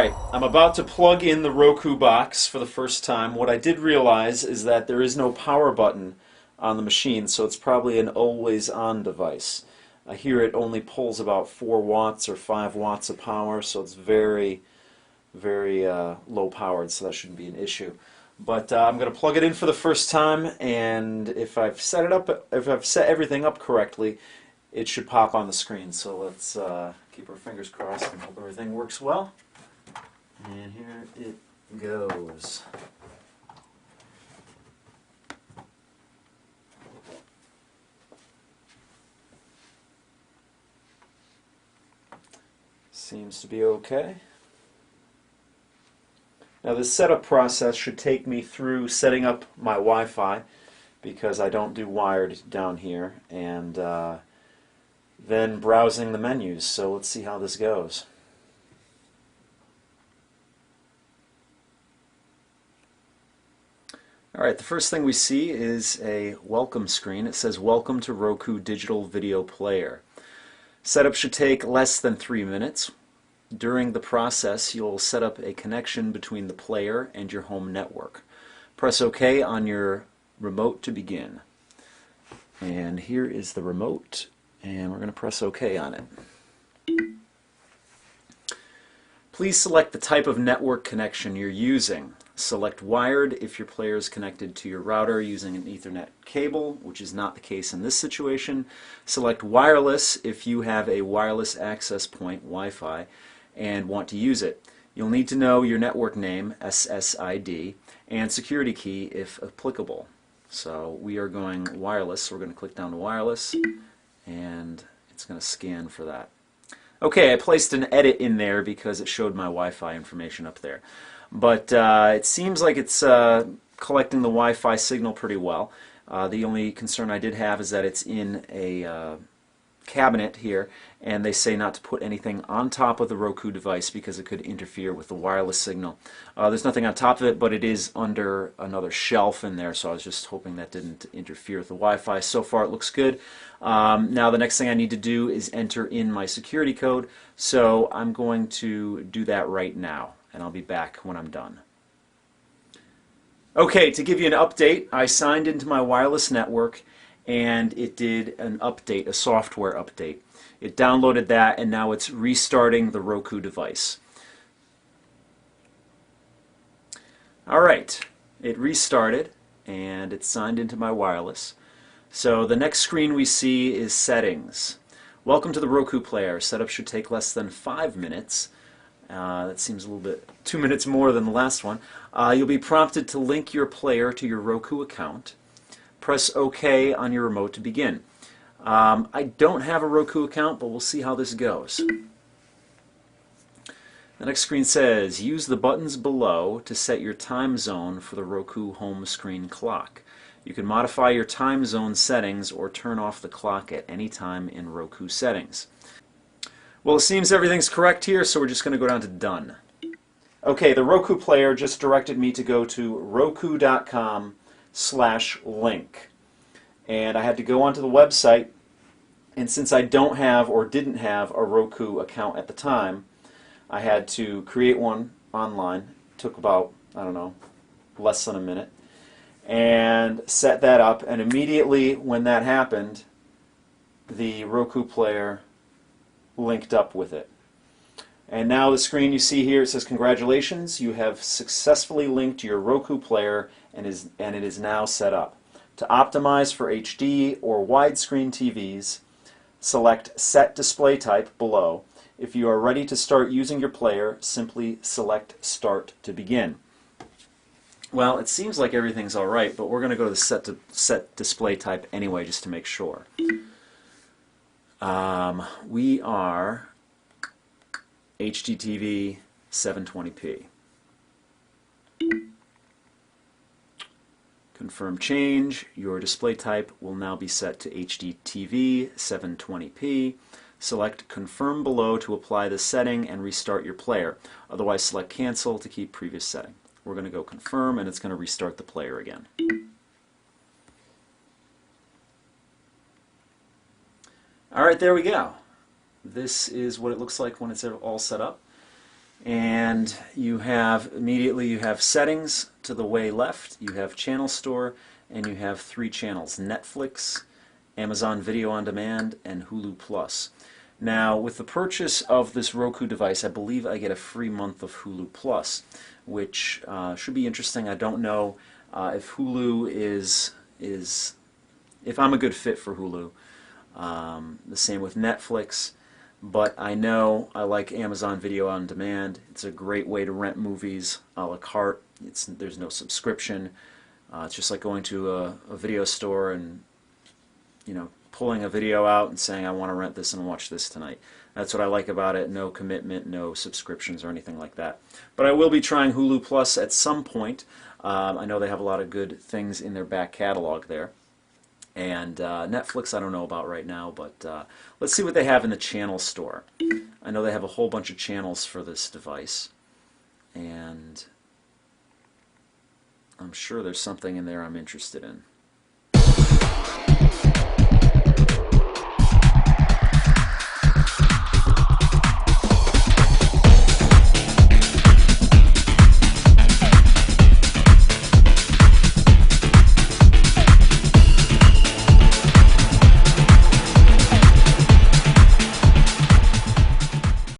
Alright, I'm about to plug in the Roku box for the first time. What I did realize is that there is no power button on the machine, so it's probably an always-on device. Here it only pulls about 4 watts or 5 watts of power, so it's very low powered, so that shouldn't be an issue. But I'm going to plug it in for the first time, and if I've set everything up correctly, it should pop on the screen. So let's keep our fingers crossed and hope everything works well. And here it goes. Seems to be okay. Now this setup process should take me through setting up my Wi-Fi, because I don't do wired down here, and then browsing the menus. So let's see how this goes. Alright, the first thing we see is a welcome screen. It says, "Welcome to Roku Digital Video Player." Setup should take less than 3 minutes. During the process, you'll set up a connection between the player and your home network. Press OK on your remote to begin. And here is the remote, and we're going to press OK on it. Please select the type of network connection you're using. Select wired if your player is connected to your router using an Ethernet cable, which is not the case in this situation. Select wireless if you have a wireless access point, Wi-Fi, and want to use it. You'll need to know your network name, SSID, and security key if applicable. So we are going wireless, so we're going to click down to wireless, and it's going to scan for that. Okay, I placed an edit in there because it showed my Wi-Fi information up there. But it seems like it's collecting the Wi-Fi signal pretty well. The only concern I did have is that it's in a cabinet here, and they say not to put anything on top of the Roku device because it could interfere with the wireless signal. There's nothing on top of it, but it is under another shelf in there, so I was just hoping that didn't interfere with the Wi-Fi. So far it looks good. Now the next thing I need to do is enter in my security code, so I'm going to do that right now, and I'll be back when I'm done. Okay, to give you an update, I signed into my wireless network, and it did an update, a software update. It downloaded that, and now it's restarting the Roku device. Alright, it restarted, and it's signed into my wireless. So the next screen we see is settings. Welcome to the Roku player. Setup should take less than 5 minutes. That seems a little bit 2 minutes more than the last one. You'll be prompted to link your player to your Roku account. Press OK on your remote to begin. I don't have a Roku account, but we'll see how this goes. The next screen says, use the buttons below to set your time zone for the Roku home screen clock. You can modify your time zone settings or turn off the clock at any time in Roku settings. Well, it seems everything's correct here, so we're just going to go down to Done. Okay, the Roku player just directed me to go to roku.com/link. And I had to go onto the website, and since I don't have or didn't have a Roku account at the time, I had to create one online. It took about, I don't know, less than a minute, and set that up, and immediately when that happened, the Roku player linked up with it. And now the screen you see here, it says, congratulations, you have successfully linked your Roku player and it is now set up. To optimize for HD or widescreen TVs, select Set Display Type below. If you are ready to start using your player, simply select Start to begin. Well, it seems like everything's alright, but we're going to go to Set Display Type anyway, just to make sure. We are HDTV 720p. Confirm change. Your display type will now be set to HDTV 720p. Select Confirm below to apply the setting and restart your player. Otherwise, select Cancel to keep previous setting. We're going to go Confirm, and it's going to restart the player again. Alright, there we go. This is what it looks like when it's all set up. And you have immediately you have settings to the way left, you have channel store, and you have 3 channels: Netflix, Amazon Video on Demand, and Hulu Plus. Now, with the purchase of this Roku device, I believe I get a free month of Hulu Plus, which should be interesting. I don't know if Hulu is if I'm a good fit for Hulu. The same with Netflix. But I know I like Amazon Video on Demand. It's a great way to rent movies a la carte. There's no subscription. It's just like going to a video store and pulling a video out and saying I want to rent this and watch this tonight. That's what I like about it. No commitment, no subscriptions or anything like that. But I will be trying Hulu Plus at some point. I know they have a lot of good things in their back catalog there. And Netflix I don't know about right now, but let's see what they have in the channel store. I know they have a whole bunch of channels for this device, and I'm sure there's something in there I'm interested in.